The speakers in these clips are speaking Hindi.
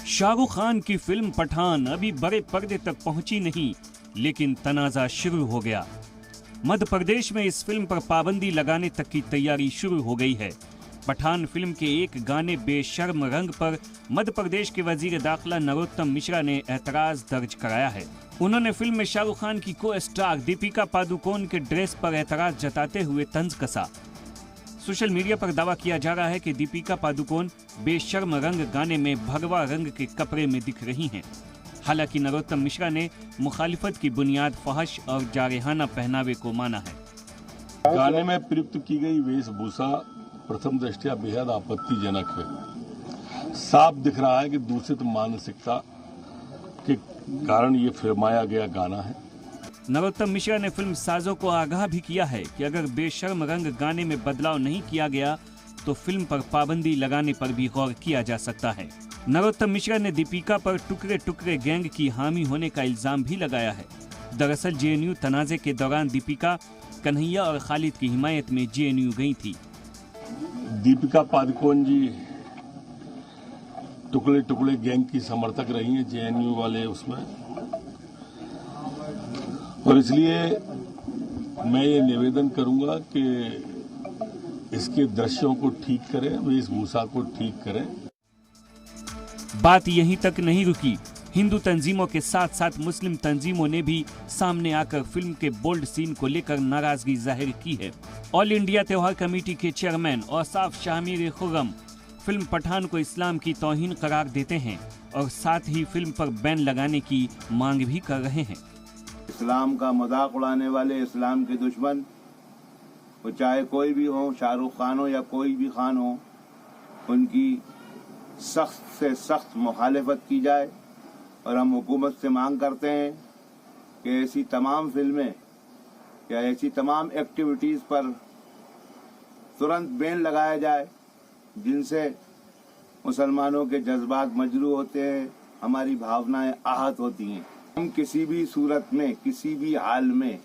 शाहरुख खान की फिल्म पठान अभी बड़े पर्दे तक पहुंची नहीं, लेकिन तनाजा शुरू हो गया। मध्य प्रदेश में इस फिल्म पर पाबंदी लगाने तक की तैयारी शुरू हो गई है। पठान फिल्म के एक गाने बेशर्म रंग पर मध्य प्रदेश के वजीर दाखिला नरोत्तम मिश्रा ने एतराज दर्ज कराया है। उन्होंने फिल्म में शाहरुख खान की को स्टार दीपिका पादुकोण के ड्रेस पर एतराज जताते हुए तंज कसा। सोशल मीडिया पर दावा किया जा रहा है कि दीपिका पादुकोण बेशर्म रंग गाने में भगवा रंग के कपड़े में दिख रही हैं। हालांकि नरोत्तम मिश्रा ने मुखालिफत की बुनियाद फहश और जारहाना पहनावे को माना है। गाने में प्रयुक्त की गई वेशभूषा प्रथम दृष्टया बेहद आपत्तिजनक है। साफ दिख रहा है कि दूषित मानसिकता के कारण ये फिल्माया गया गाना है। नरोत्तम मिश्रा ने फिल्म साजों को आगाह भी किया है कि अगर बेशर्म रंग गाने में बदलाव नहीं किया गया तो फिल्म पर पाबंदी लगाने पर भी गौर किया जा सकता है। नरोत्तम मिश्रा ने दीपिका पर टुकड़े टुकड़े गैंग की हामी होने का इल्जाम भी लगाया है। दरअसल जेएनयू तनाजे के दौरान दीपिका कन्हैया और खालिद की हिमायत में जेएनयू गई थी। दीपिका पादुकोण जी टुकड़े टुकड़े गैंग की समर्थक रही हैं, जेएनयू वाले उसमें, और इसलिए मैं ये निवेदन करूंगा कि इसके दृश्यों को ठीक करें, वेशभूषा को ठीक करें। बात यहीं तक नहीं रुकी। हिंदू तंजीमों के साथ साथ मुस्लिम तंजीमों ने भी सामने आकर फिल्म के बोल्ड सीन को लेकर नाराजगी जाहिर की है। ऑल इंडिया त्योहार कमेटी के चेयरमैन औसाफ शाह मीर खुर्रम फिल्म पठान को इस्लाम की तौहीन करार देते हैं और साथ ही फिल्म पर बैन लगाने की मांग भी कर रहे हैं। इस्लाम का मजाक उड़ाने वाले, इस्लाम के दुश्मन, वो चाहे कोई भी हो, शाहरुख खान हो या कोई भी खान हो, उनकी सख्त से सख्त मुखालिफत की जाए। और हम हुकूमत से मांग करते हैं कि ऐसी तमाम फिल्में या ऐसी तमाम एक्टिविटीज़ पर तुरंत बैन लगाया जाए जिनसे मुसलमानों के जज्बात मजरू होते हैं, हमारी भावनाएं आहत होती हैं। हम किसी भी सूरत में, किसी भी हाल में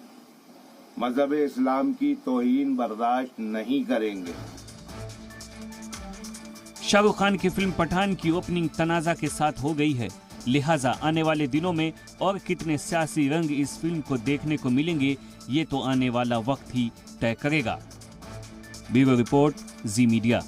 मजहब इस्लाम की तौहीन बर्दाश्त नहीं करेंगे। शाहरुख खान की फिल्म पठान की ओपनिंग तनाजा के साथ हो गई है, लिहाजा आने वाले दिनों में और कितने सियासी रंग इस फिल्म को देखने को मिलेंगे ये तो आने वाला वक्त ही तय करेगा। ब्यूरो रिपोर्ट, जी मीडिया।